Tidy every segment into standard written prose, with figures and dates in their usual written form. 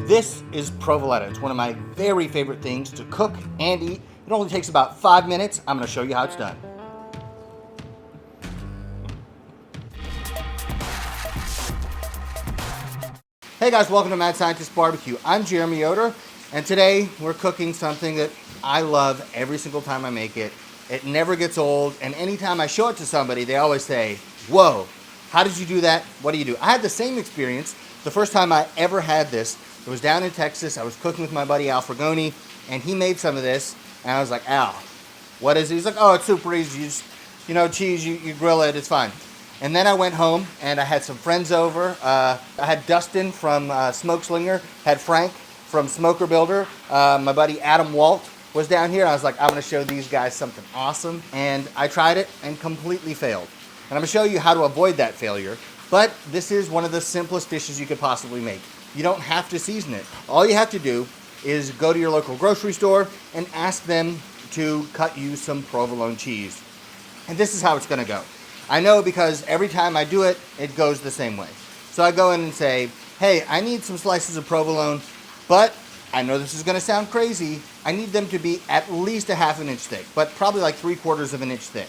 This is provoleta. It's one of my very favorite things to cook and eat. It only takes about 5 minutes. I'm going to show you how it's done. Hey guys, welcome to Mad Scientist Barbecue. I'm Jeremy Yoder, and today we're cooking something that I love every single time I make it. It never gets old, and anytime I show it to somebody, they always say, whoa, how did you do that? What do you do? I had the same experience the first time I ever had this. It was down in Texas. I was cooking with my buddy Al Frugoni, and he made some of this, and I was like, Al, what is it? He's like, oh, it's super easy. You just, cheese, you grill it, it's fine. And then I went home, and I had some friends over. I had Dustin from Smoke Slinger, had Frank from Smoker Builder. My buddy Adam Walt was down here. I was like, I'm going to show these guys something awesome. And I tried it and completely failed. And I'm going to show you how to avoid that failure. But this is one of the simplest dishes you could possibly make. You don't have to season it. All you have to do is go to your local grocery store and ask them to cut you some provolone cheese. And this is how it's going to go. I know because every time I do it, it goes the same way. So I go in and say, hey, I need some slices of provolone, but I know this is going to sound crazy. I need them to be at least a ½ inch thick, but probably like 3/4 of an inch thick.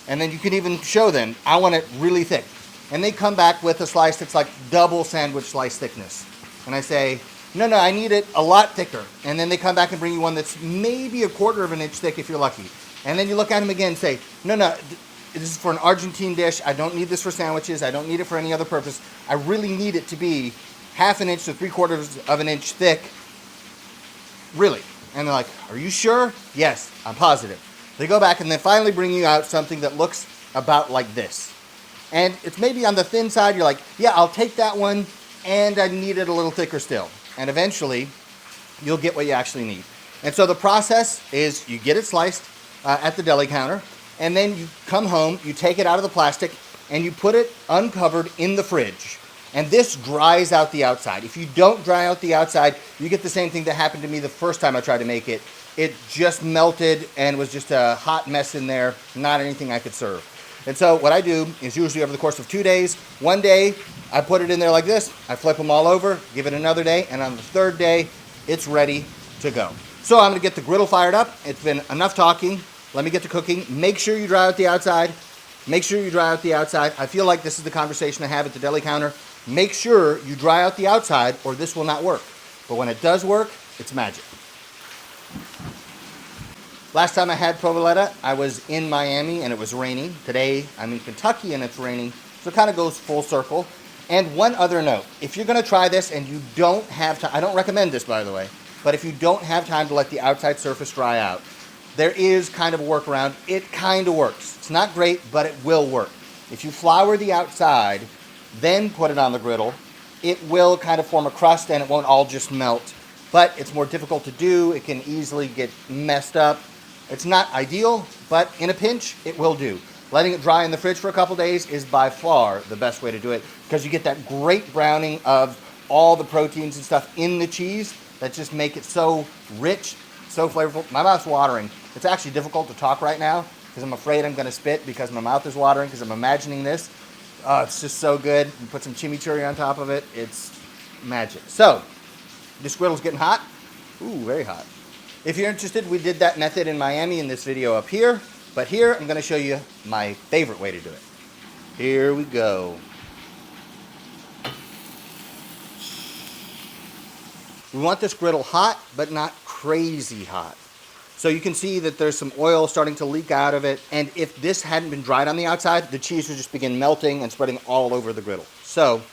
And then you can even show them, I want it really thick. And they come back with a slice that's like double sandwich slice thickness. And I say, no, I need it a lot thicker. And then they come back and bring you one that's maybe 1/4 of an inch thick if you're lucky. And then you look at them again and say, no, this is for an Argentine dish. I don't need this for sandwiches. I don't need it for any other purpose. I really need it to be ½ inch to 3/4 of an inch thick. Really. And they're like, are you sure? Yes, I'm positive. They go back and then finally bring you out something that looks about like this. And it's maybe on the thin side. You're like, yeah, I'll take that one, and I need it a little thicker still. And eventually, you'll get what you actually need. And so the process is you get it sliced at the deli counter, and then you come home, you take it out of the plastic, and you put it uncovered in the fridge. And this dries out the outside. If you don't dry out the outside, you get the same thing that happened to me the first time I tried to make it. It just melted and was just a hot mess in there, not anything I could serve. And so what I do is usually over the course of 2 days, one day I put it in there like this, I flip them all over, give it another day, and on the third day, it's ready to go. So I'm gonna get the griddle fired up. It's been enough talking. Let me get to cooking. Make sure you dry out the outside. Make sure you dry out the outside. I feel like this is the conversation I have at the deli counter. Make sure you dry out the outside or this will not work. But when it does work, it's magic. Last time I had provoleta, I was in Miami and it was raining. Today, I'm in Kentucky and it's raining. So it kind of goes full circle. And one other note, if you're gonna try this and you don't have time, I don't recommend this by the way, but if you don't have time to let the outside surface dry out, there is kind of a workaround. It kind of works. It's not great, but it will work. If you flour the outside, then put it on the griddle, it will kind of form a crust and it won't all just melt. But it's more difficult to do. It can easily get messed up. It's not ideal, but in a pinch, it will do. Letting it dry in the fridge for a couple days is by far the best way to do it because you get that great browning of all the proteins and stuff in the cheese that just make it so rich, so flavorful. My mouth's watering. It's actually difficult to talk right now because I'm afraid I'm going to spit because my mouth is watering because I'm imagining this. Oh, it's just so good. You put some chimichurri on top of it. It's magic. So, this griddle's getting hot. Ooh, very hot. If you're interested, we did that method in Miami in this video up here. But here, I'm going to show you my favorite way to do it. Here we go. We want this griddle hot, but not crazy hot. So you can see that there's some oil starting to leak out of it. And if this hadn't been dried on the outside, the cheese would just begin melting and spreading all over the griddle. So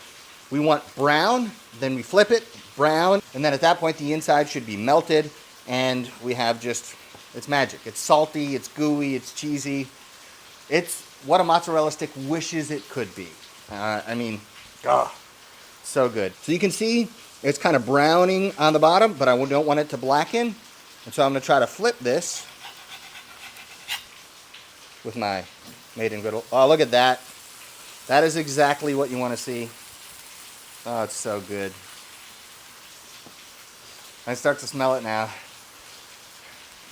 we want brown, then we flip it, brown, and then at that point the inside should be melted. And we have just, it's magic. It's salty, it's gooey, it's cheesy. It's what a mozzarella stick wishes it could be. So good. So you can see it's kind of browning on the bottom, but I don't want it to blacken. And so I'm going to try to flip this with my made-in griddle. Oh, look at that. That is exactly what you want to see. Oh, it's so good. I start to smell it now.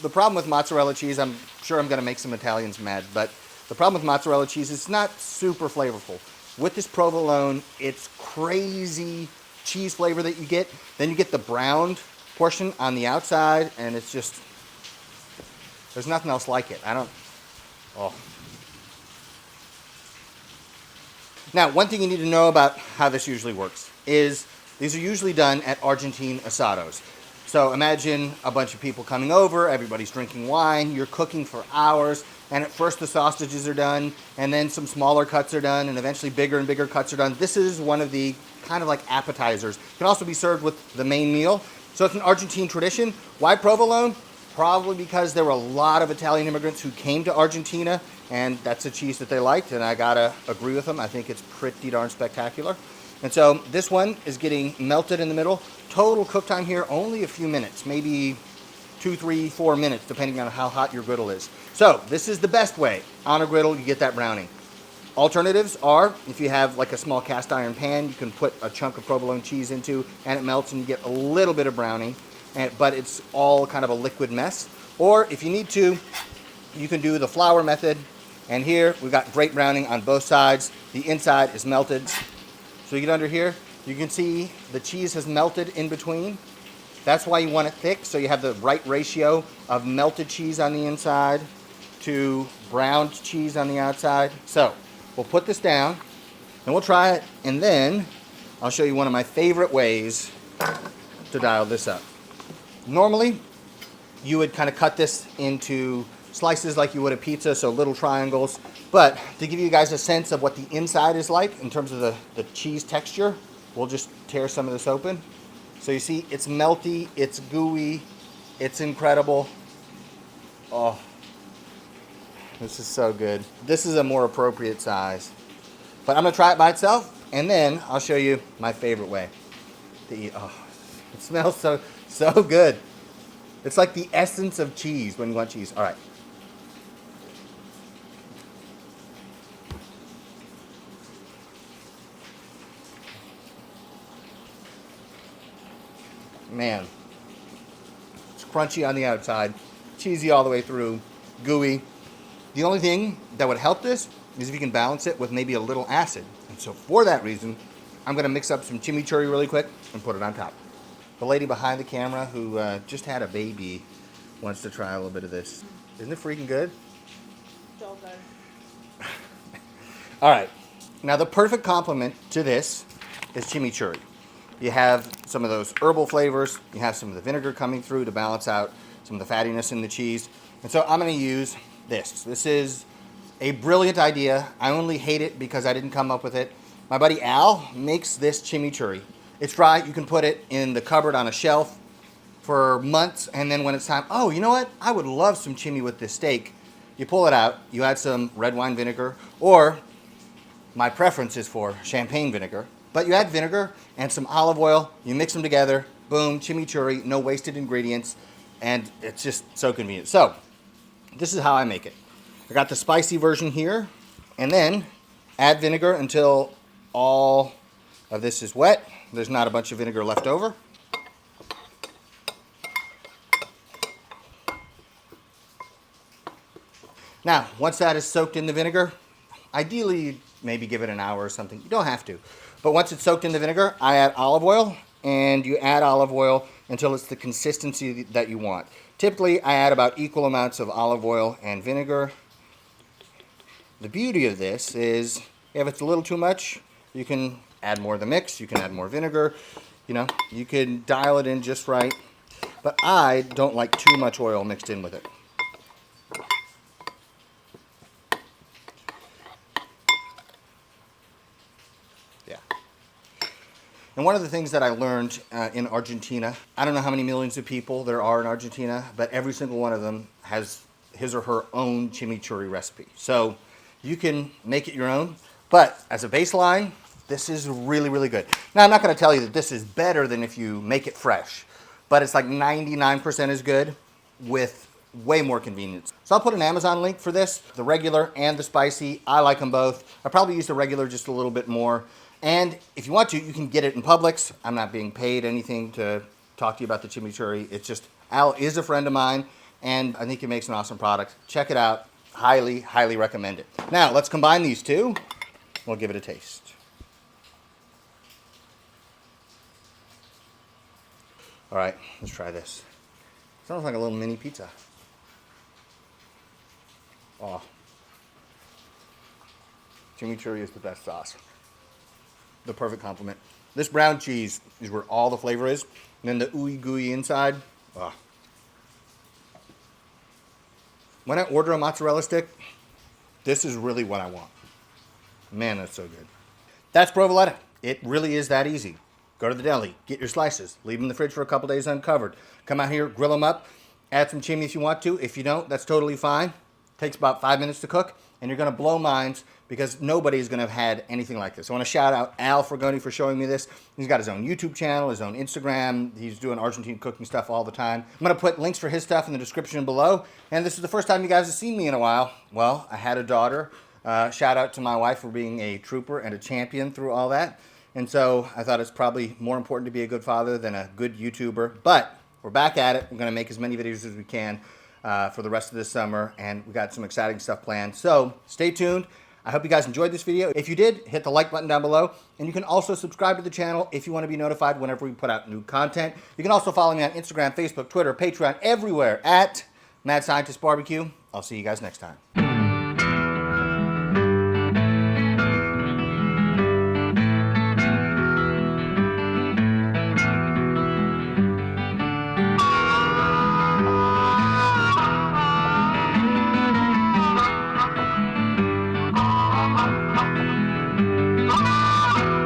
The problem with mozzarella cheese, I'm sure I'm going to make some Italians mad, but the problem with mozzarella cheese is it's not super flavorful. With this provolone, it's crazy cheese flavor that you get. Then you get the browned portion on the outside, and it's just, there's nothing else like it. Oh. Now, one thing you need to know about how this usually works is these are usually done at Argentine asados. So imagine a bunch of people coming over, everybody's drinking wine, you're cooking for hours, and at first the sausages are done, and then some smaller cuts are done, and eventually bigger and bigger cuts are done. This is one of the kind of like appetizers. It can also be served with the main meal. So it's an Argentine tradition. Why provolone? Probably because there were a lot of Italian immigrants who came to Argentina, and that's a cheese that they liked, and I gotta agree with them. I think it's pretty darn spectacular. And so this one is getting melted in the middle. Total cook time here, only a few minutes, maybe 2, 3, 4 minutes, depending on how hot your griddle is. So this is the best way. On a griddle, you get that browning. Alternatives are, if you have like a small cast iron pan, you can put a chunk of provolone cheese into, and it melts, and you get a little bit of browning, but it's all kind of a liquid mess. Or if you need to, you can do the flour method. And here, we've got great browning on both sides. The inside is melted. So you get under here, you can see the cheese has melted in between. That's why you want it thick, so you have the right ratio of melted cheese on the inside to browned cheese on the outside. So we'll put this down, and we'll try it, and then I'll show you one of my favorite ways to dial this up. Normally, you would kind of cut this into slices like you would a pizza, so little triangles. But to give you guys a sense of what the inside is like in terms of the cheese texture, we'll just tear some of this open. So you see, it's melty, it's gooey, it's incredible. Oh, this is so good. This is a more appropriate size. But I'm gonna try it by itself, and then I'll show you my favorite way to eat. Oh, it smells so good. It's like the essence of cheese when you want cheese. All right. Man, it's crunchy on the outside, cheesy all the way through, gooey. The only thing that would help this is if you can balance it with maybe a little acid. And so for that reason, I'm gonna mix up some chimichurri really quick and put it on top. The lady behind the camera who just had a baby wants to try a little bit of this. Isn't it freaking good? So good. All right, now the perfect complement to this is chimichurri. You have some of those herbal flavors, you have some of the vinegar coming through to balance out some of the fattiness in the cheese. And so I'm gonna use this. This is a brilliant idea. I only hate it because I didn't come up with it. My buddy Al makes this chimichurri. It's dry, you can put it in the cupboard on a shelf for months, and then when it's time, oh, you know what? I would love some chimi with this steak. You pull it out, you add some red wine vinegar, or my preference is for champagne vinegar. But you add vinegar and some olive oil, you mix them together, boom, chimichurri, no wasted ingredients, and it's just so convenient. So, this is how I make it. I got the spicy version here, and then add vinegar until all of this is wet. There's not a bunch of vinegar left over. Now, once that is soaked in the vinegar, ideally maybe give it an hour or something. You don't have to. But once it's soaked in the vinegar, I add olive oil, and you add olive oil until it's the consistency that you want. Typically, I add about equal amounts of olive oil and vinegar. The beauty of this is, if it's a little too much, you can add more of the mix, you can add more vinegar, you know, you can dial it in just right. But I don't like too much oil mixed in with it. Yeah. And one of the things that I learned in Argentina, I don't know how many millions of people there are in Argentina, but every single one of them has his or her own chimichurri recipe. So you can make it your own, but as a baseline, this is really, really good. Now, I'm not going to tell you that this is better than if you make it fresh, but it's like 99% as good with way more convenience. So I'll put an Amazon link for this, the regular and the spicy. I like them both. I probably use the regular just a little bit more. And if you want to, you can get it in Publix. I'm not being paid anything to talk to you about the chimichurri. It's just, Al is a friend of mine, and I think he makes an awesome product. Check it out. Highly, highly recommend it. Now, let's combine these two. We'll give it a taste. All right, let's try this. Sounds like a little mini pizza. Oh. Chimichurri is the best sauce. The perfect complement. This brown cheese is where all the flavor is. And then the ooey gooey inside. Oh. When I order a mozzarella stick, this is really what I want. Man, that's so good. That's provoleta. It really is that easy. Go to the deli, get your slices, leave them in the fridge for a couple days uncovered. Come out here, grill them up, add some chimney if you want to. If you don't, that's totally fine. Takes about 5 minutes to cook, and you're gonna blow minds because nobody's gonna have had anything like this. I wanna shout out Al Frugoni for showing me this. He's got his own YouTube channel, his own Instagram. He's doing Argentine cooking stuff all the time. I'm gonna put links for his stuff in the description below. And this is the first time you guys have seen me in a while. Well, I had a daughter. Shout out to my wife for being a trooper and a champion through all that. And so I thought it's probably more important to be a good father than a good YouTuber. But we're back at it. We're going to make as many videos as we can for the rest of this summer. And we got some exciting stuff planned. So stay tuned. I hope you guys enjoyed this video. If you did, hit the like button down below. And you can also subscribe to the channel if you want to be notified whenever we put out new content. You can also follow me on Instagram, Facebook, Twitter, Patreon, everywhere at Mad Scientist Barbecue. I'll see you guys next time.